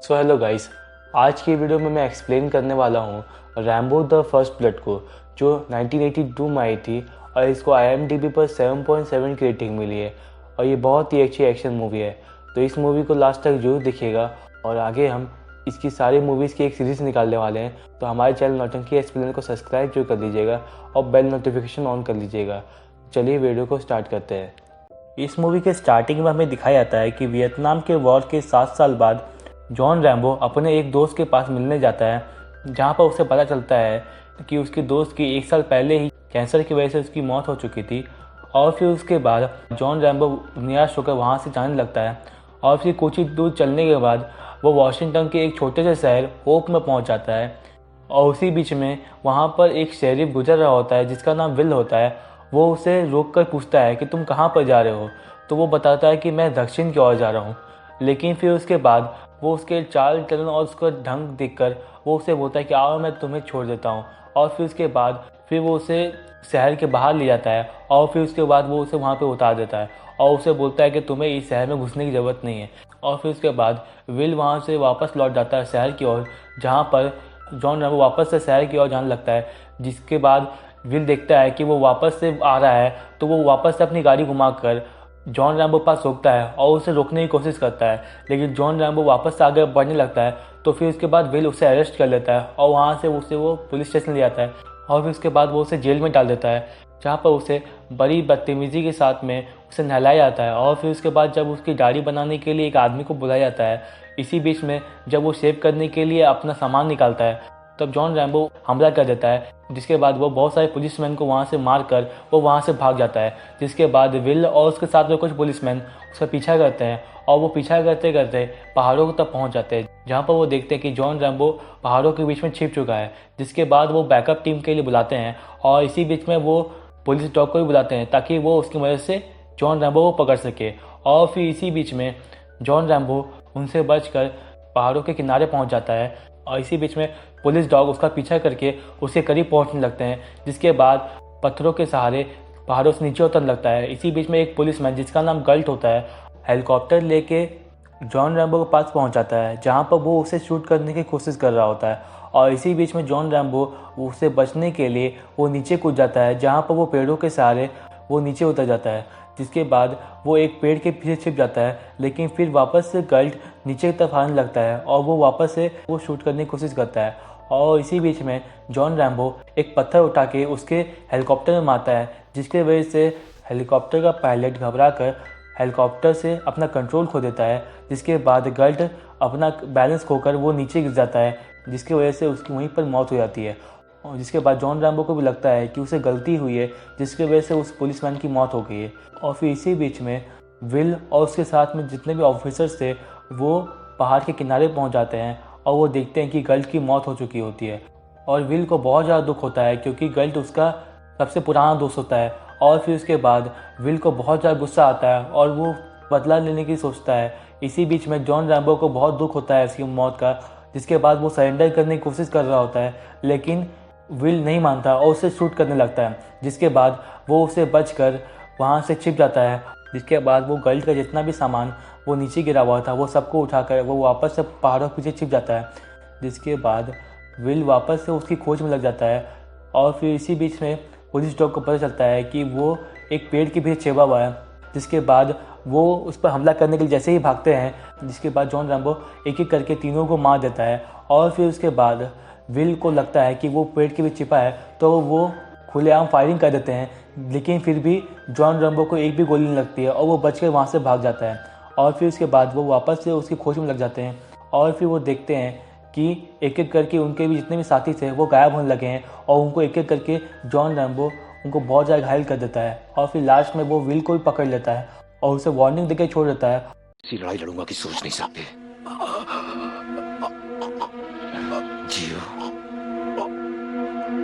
So hello guys, आज की video में मैं एक्सप्लेन करने वाला हूँ रैम्बो द फर्स्ट ब्लड को, जो 1982 में आई थी और इसको IMDb पर 7.7 की रेटिंग मिली है और ये बहुत ही अच्छी एक्शन मूवी है। तो इस मूवी को लास्ट तक जरूर देखिएगा और आगे हम इसकी सारी मूवीज़ की एक सीरीज़ निकालने वाले हैं। तो हमारे चैनल नौटंकी एक्सप्लेन को सब्सक्राइब जरूर कर लीजिएगा और बेल नोटिफिकेशन ऑन कर लीजिएगा। चलिए वीडियो को स्टार्ट करते हैं। इस मूवी के स्टार्टिंग में हमें दिखाया जाता है कि वियतनाम के वॉर के 7 साल बाद जॉन रैम्बो अपने एक दोस्त के पास मिलने जाता है, जहाँ पर उसे पता चलता है कि उसके दोस्त की 1 साल पहले ही कैंसर की वजह से उसकी मौत हो चुकी थी। और फिर उसके बाद जॉन रैम्बो निराश होकर वहाँ से जाने लगता है और फिर कुछ ही दूर चलने के बाद वो वाशिंगटन के एक छोटे से शहर होप में पहुँच जाता है। और उसी बीच में वहाँ पर एक शेरिफ गुजर रहा होता है जिसका नाम विल होता है। वो उसे रोक कर पूछता है कि तुम कहाँ पर जा रहे हो, तो वो बताता है कि मैं दक्षिण की ओर जा रहा हूँ। लेकिन फिर उसके बाद वो उसके चाल चलन और उसका ढंग देखकर वो उसे बोलता है कि आओ मैं तुम्हें छोड़ देता हूँ। और फिर उसके बाद फिर वो उसे शहर के बाहर ले जाता है और फिर उसके बाद वो उसे वहाँ पे उतार देता है और उसे बोलता है कि तुम्हें इस शहर में घुसने की ज़रूरत नहीं है। और फिर उसके बाद विल वहाँ से वापस लौट जाता है शहर की ओर, जहाँ पर जॉन रैम्बो वापस से शहर की ओर जाने लगता है। जिसके बाद विल देखता है कि वो वापस से आ रहा है, तो वो वापस से अपनी गाड़ी घुमाकर जॉन रैम्बो पास रोकता है और उसे रोकने की कोशिश करता है। लेकिन जॉन रैम्बो वापस से आगे बढ़ने लगता है, तो फिर उसके बाद विल उसे अरेस्ट कर लेता है और वहाँ से उसे वो पुलिस स्टेशन ले जाता है और फिर उसके बाद वो उसे जेल में डाल देता है, जहाँ पर उसे बड़ी बदतमीजी के साथ में उसे नहलाया जाता है। और फिर उसके बाद जब उसकी दाढ़ी बनाने के लिए एक आदमी को बुलाया जाता है, इसी बीच में जब वो शेव करने के लिए अपना सामान निकालता है, तब जॉन रैम्बो हमला कर देता है। जिसके बाद वो बहुत सारे पुलिसमैन को वहाँ से मारकर वो वहाँ से भाग जाता है। जिसके बाद विल और उसके साथ में कुछ पुलिसमैन उसका पीछा करते हैं और वो पीछा करते करते पहाड़ों तक पहुँच जाते हैं, जहाँ पर वो देखते हैं कि जॉन रैम्बो पहाड़ों के बीच में छिप चुका है। जिसके बाद वो बैकअप टीम के लिए बुलाते हैं और इसी बीच में वो पुलिस डॉग को भी बुलाते हैं ताकि वो उसकी मदद से जॉन रैम्बो को पकड़ सके। और फिर इसी बीच में जॉन रैम्बो उनसे बचकर पहाड़ों के किनारे पहुँच जाता है और इसी बीच में पुलिस डॉग उसका पीछा करके उसके करीब पहुंचने लगते हैं। जिसके बाद पत्थरों के सहारे पहाड़ों से नीचे उतरने लगता है। इसी बीच में एक पुलिसमैन जिसका नाम गल्ट होता है हेलीकॉप्टर लेके जॉन रैम्बो के पास पहुंच जाता है, जहां पर वो उसे शूट करने की कोशिश कर रहा होता है। और इसी बीच में जॉन रैम्बो उसे बचने के लिए वो नीचे कूद जाता है, जहाँ पर वो पेड़ों के सहारे वो नीचे उतर जाता है। जिसके बाद वो एक पेड़ के पीछे छिप जाता है, लेकिन फिर वापस से गल्ट नीचे की तरफ आने लगता है और वो वापस से वो शूट करने की कोशिश करता है। और इसी बीच में जॉन रैम्बो एक पत्थर उठा के उसके हेलीकॉप्टर में मारता है, जिसके वजह से हेलीकॉप्टर का पायलट घबरा कर हेलीकॉप्टर से अपना कंट्रोल खो देता है। जिसके बाद गल्ट अपना बैलेंस खोकर वो नीचे गिर जाता है, जिसकी वजह से उसकी वहीं पर मौत हो जाती है। और जिसके बाद जॉन रैम्बो को भी लगता है कि उसे गलती हुई है, जिसकी वजह से उस पुलिसमैन की मौत हो गई है। और फिर इसी बीच में विल और उसके साथ में जितने भी ऑफिसर्स थे वो पहाड़ के किनारे पहुंच जाते हैं और वो देखते हैं कि गल्ट की मौत हो चुकी होती है। और विल को बहुत ज़्यादा दुख होता है क्योंकि गल्ट उसका सबसे पुराना दोस्त होता है। और फिर उसके बाद विल को बहुत ज़्यादा गुस्सा आता है और वो बदला लेने की सोचता है। इसी बीच में जॉन रैम्बो को बहुत दुख होता है उसकी मौत का, जिसके बाद वो सरेंडर करने की कोशिश कर रहा होता है, लेकिन विल नहीं मानता और उसे शूट करने लगता है। जिसके बाद वो उसे बचकर वहाँ से छिप जाता है। जिसके बाद वो गल्ट का जितना भी सामान वो नीचे गिरा हुआ था वो सबको उठाकर वो वापस से पहाड़ों के पीछे छिप जाता है। जिसके बाद विल वापस से उसकी खोज में लग जाता है और फिर इसी बीच में पुलिस डॉग को पता चलता है कि वो एक पेड़ के पीछे छिपा हुआ है। जिसके बाद वो उस पर हमला करने के लिए जैसे ही भागते हैं, जिसके बाद जॉन रैम्बो एक एक करके तीनों को मार देता है। और फिर उसके बाद विल को लगता है कि वो पेड़ के बीच छिपा है, तो वो खुलेआम फायरिंग कर देते हैं, लेकिन फिर भी जॉन रैम्बो को एक भी गोली नहीं लगती है और वो बचकर वहाँ से भाग जाता है। और फिर उसके बाद वो वापस से उसकी खोज में लग जाते हैं और फिर वो देखते हैं कि एक एक करके उनके भी जितने भी साथी थे वो गायब होने लगे हैं और उनको एक एक करके जॉन रैम्बो उनको बहुत ज़्यादा घायल कर देता है। और फिर लास्ट में वो विल को भी पकड़ लेता है और उसे वार्निंग देकर छोड़ देता है। ऐसी लड़ाई लड़ूंगा कि सोच नहीं सकते। जियो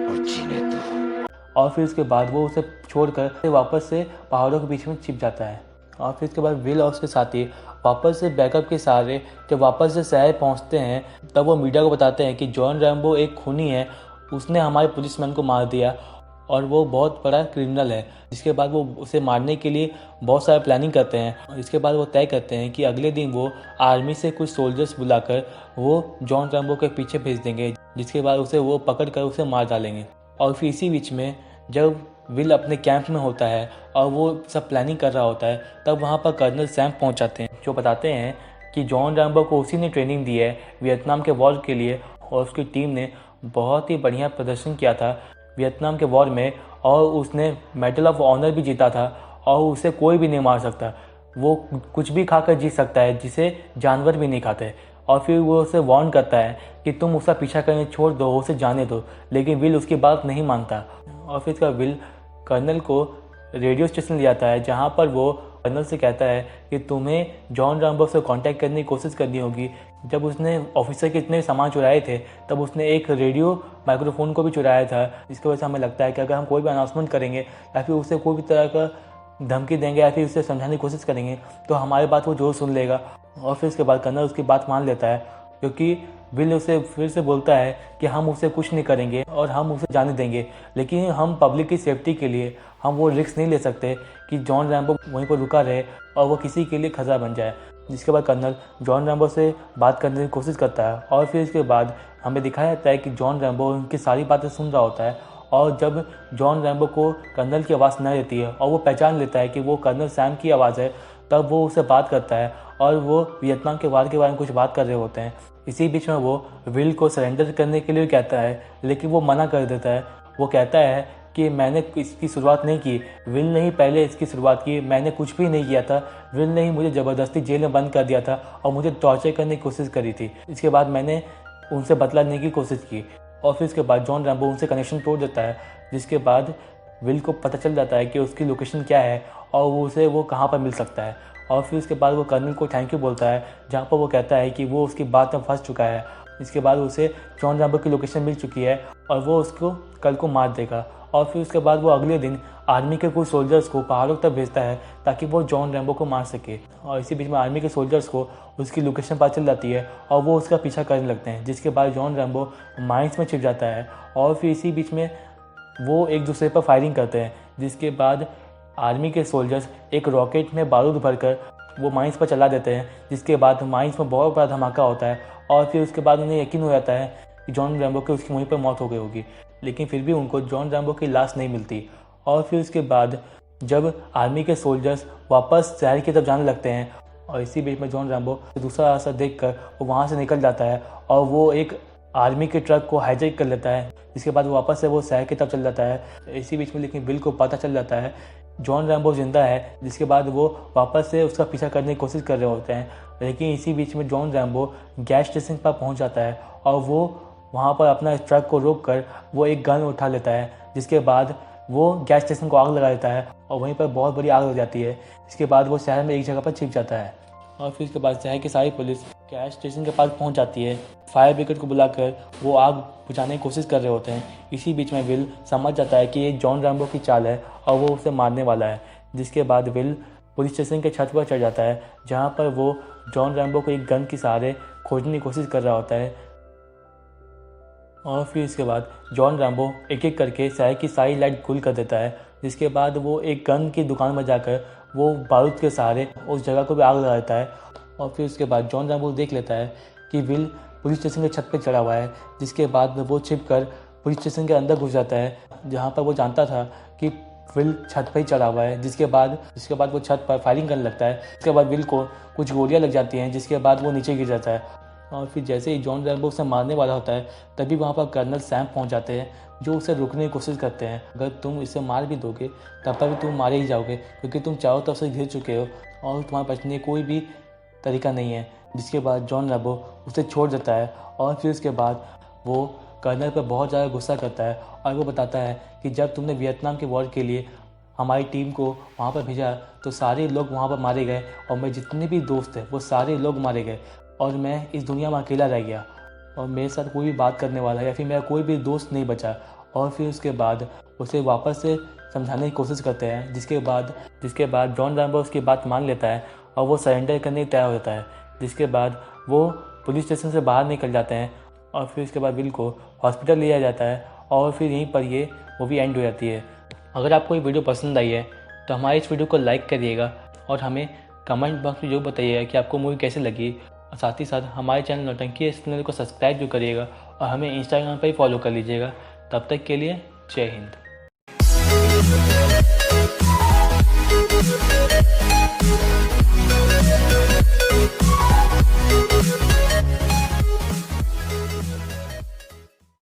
और जीने दो। और फिर उसके बाद वो उसे छोड़कर वापस से पहाड़ों के बीच में छिप जाता है। और फिर उसके बाद विल और उसके साथी वापस से बैकअप के सहारे जब वापस से शहर पहुंचते हैं, तब वो मीडिया को बताते हैं कि जॉन रैम्बो एक खूनी है, उसने हमारे पुलिसमैन को मार दिया और वो बहुत बड़ा क्रिमिनल है। जिसके बाद वो उसे मारने के लिए बहुत सारा प्लानिंग करते हैं। इसके बाद वो तय करते हैं कि अगले दिन वो आर्मी से कुछ सोल्जर्स बुलाकर वो जॉन रैम्बो के पीछे भेज देंगे, जिसके बाद उसे वो पकड़ कर उसे मार डालेंगे। और फिर इसी बीच में जब विल अपने कैंप में होता है और वो सब प्लानिंग कर रहा होता है, तब वहाँ पर कर्नल सैम पहुँच जाते हैं, जो बताते हैं कि जॉन रैम्बो को उसी ने ट्रेनिंग दी है वियतनाम के वॉर के लिए, और उसकी टीम ने बहुत ही बढ़िया प्रदर्शन किया था वियतनाम के वॉर में, और उसने मेडल ऑफ ऑनर भी जीता था, और उसे कोई भी नहीं मार सकता। वो कुछ भी खाकर जीत सकता है जिसे जानवर भी नहीं खाते। और फिर वो उसे वार्न करता है कि तुम उसका पीछा करने छोड़ दो, उसे जाने दो, लेकिन विल उसकी बात नहीं मानता। और फिर उसका विल कर्नल को रेडियो स्टेशन ले जाता है, जहाँ पर वो कर्नल से कहता है कि तुम्हें जॉन रैम्बो से कांटेक्ट करने की कोशिश करनी होगी। जब उसने ऑफिसर के इतने सामान चुराए थे, तब उसने एक रेडियो माइक्रोफोन को भी चुराया था, जिसकी वजह से हमें लगता है कि अगर हम कोई भी अनाउंसमेंट करेंगे या फिर उसे कोई भी तरह का धमकी देंगे या फिर उसे समझाने की कोशिश करेंगे, तो हमारी बात वो जरूर सुन लेगा। और फिर उसके बाद कर्नल उसकी बात मान लेता है, क्योंकि विल उसे फिर से बोलता है कि हम उसे कुछ नहीं करेंगे और हम उसे जाने देंगे, लेकिन हम पब्लिक की सेफ्टी के लिए हम वो रिस्क नहीं ले सकते कि जॉन रैम्बो वहीं पर रुका रहे और वो किसी के लिए खतरा बन जाए। जिसके बाद कर्नल जॉन रैम्बो से बात करने की कोशिश करता है, और फिर इसके बाद हमें दिखाया जाता है कि जॉन रैम्बो उनकी सारी बातें सुन रहा होता है। और जब जॉन रैम्बो को कर्नल की आवाज़ सुनाई देती है और वो पहचान लेता है कि वो कर्नल सैम की आवाज़ है, तब वो उससे बात करता है और वो वियतनाम के वार के बारे में कुछ बात कर रहे होते हैं। इसी बीच में वो विल को सरेंडर करने के लिए कहता है, लेकिन वो मना कर देता है। वो कहता है कि मैंने इसकी शुरुआत नहीं की, विल ने ही पहले इसकी शुरुआत की, मैंने कुछ भी नहीं किया था, विल ने ही मुझे ज़बरदस्ती जेल में बंद कर दिया था और मुझे टॉर्चर करने की कोशिश करी थी। इसके बाद मैंने उनसे बदला लेने की कोशिश की। और फिर इसके बाद जॉन रैम्बो उनसे कनेक्शन तोड़ देता है, जिसके बाद विल को पता चल जाता है कि उसकी लोकेशन क्या है और वो कहाँ पर मिल सकता है। और फिर उसके बाद वो कर्नल को थैंक यू बोलता है, जहाँ पर वो कहता है कि वो उसकी बात में फंस चुका है। इसके बाद उसे जॉन रैम्बो की लोकेशन मिल चुकी है और वो उसको कल को मार देगा। और फिर उसके बाद वो अगले दिन आर्मी के कुछ सोल्जर्स को पहाड़ों तक भेजता है ताकि वो जॉन रैम्बो को मार सके। और इसी बीच में आर्मी के सोल्जर्स को उसकी लोकेशन पता चल जाती है और वो उसका पीछा करने लगते हैं, जिसके बाद जॉन रैम्बो माइंस में छिप जाता है। और फिर इसी बीच में वो एक दूसरे पर फायरिंग करते हैं, जिसके बाद आर्मी के सोल्जर्स एक रॉकेट में बारूद भरकर वो माइंस पर चला देते हैं, जिसके बाद माइंस में बहुत बड़ा धमाका होता है। और फिर उसके बाद उन्हें यकीन हो जाता है कि जॉन रैम्बो की उसकी वहीं पर मौत हो गई होगी, लेकिन फिर भी उनको जॉन रैम्बो की लाश नहीं मिलती। और फिर उसके बाद जब आर्मी के सोल्जर्स वापस शहर की तरफ जाने लगते हैं, और इसी बीच में जॉन रैम्बो दूसरा रास्ता देखकर वो वहाँ से निकल जाता है और वो एक आर्मी के ट्रक को हाईजैक कर लेता है, जिसके बाद वापस से वो शहर की तरफ चल जाता है। इसी बीच में लेकिन विल को पता चल जाता है जॉन रैम्बो जिंदा है, जिसके बाद वो वापस से उसका पीछा करने की कोशिश कर रहे होते हैं। लेकिन इसी बीच में जॉन रैम्बो गैस स्टेशन पर पहुंच जाता है और वो वहां पर अपना ट्रक को रोक कर वो एक गन उठा लेता है, जिसके बाद वो गैस स्टेशन को आग लगा देता है और वहीं पर बहुत बड़ी आग लग जाती है। इसके बाद वो शहर में एक जगह पर छिप जाता है और फिर इसके बाद शहर की सारी पुलिस गैस स्टेशन के पास पहुंच जाती है। फायर ब्रिगेड को बुलाकर वो आग बुझाने की कोशिश कर रहे होते हैं। इसी बीच में विल समझ जाता है कि ये जॉन रैम्बो की चाल है और वो उसे मारने वाला है, जिसके बाद विल पुलिस स्टेशन के छत पर चढ़ जाता है, जहाँ पर वो जॉन रैम्बो को एक गन के सहारे खोजने की कोशिश कर रहा होता है। और फिर इसके बाद जॉन रैम्बो एक एक करके शहर की सारी लाइट गुल कर देता है, जिसके बाद वो एक गन की दुकान में जाकर वो बारूद के सहारे उस जगह को भी आग लगा देता है। और फिर उसके बाद जॉन रैम्बो देख लेता है कि विल पुलिस स्टेशन के छत पर चढ़ा हुआ है, जिसके बाद वो छिप कर पुलिस स्टेशन के अंदर घुस जाता है, जहाँ पर वो जानता था कि विल छत पर ही चढ़ा हुआ है। जिसके बाद वो छत पर फायरिंग करने लगता है। इसके बाद विल को कुछ गोलियां लग जाती हैं, जिसके बाद वो नीचे गिर जाता है। और फिर जैसे ही जॉन रैम्बो उसे मारने वाला होता है, तभी वहाँ पर कर्नल सैम पहुँच जाते हैं, जो उसे रुकने की कोशिश करते हैं। अगर तुम इसे मार भी दोगे तब पर भी तुम मारे ही जाओगे, क्योंकि तुम चारों तरफ से घिर चुके हो और तुम्हारे बचने का कोई भी तरीका नहीं है। जिसके बाद जॉन रैम्बो उसे छोड़ देता है और फिर उसके बाद वो कर्नल पर बहुत ज़्यादा गुस्सा करता है और वो बताता है कि जब तुमने वियतनाम के वॉर के लिए हमारी टीम को वहाँ पर भेजा तो सारे लोग वहाँ पर मारे गए और मेरे जितने भी दोस्त थे वो सारे लोग मारे गए और मैं इस दुनिया में अकेला रह गया और मेरे साथ कोई भी बात करने वाला या फिर मेरा कोई भी दोस्त नहीं बचा। और फिर उसके बाद उसे वापस से समझाने की कोशिश करते हैं, जिसके बाद जॉन रैम्बो उसकी बात मान लेता है और वो सरेंडर करने तैयार हो जाता है। जिसके बाद वो पुलिस स्टेशन से बाहर निकल जाते हैं और फिर उसके बाद विल को हॉस्पिटल लिया जाता है और फिर यहीं पर ये मूवी एंड हो जाती है। अगर आपको ये वीडियो पसंद आई है तो हमारे इस वीडियो को लाइक करिएगा और हमें कमेंट बॉक्स में जो बताइएगा कि आपको मूवी कैसे लगी, और साथ ही साथ हमारे चैनल नौटंकी चैनल को सब्सक्राइब जो करिएगा और हमें इंस्टाग्राम पर ही फॉलो कर लीजिएगा। तब तक के लिए जय हिंद।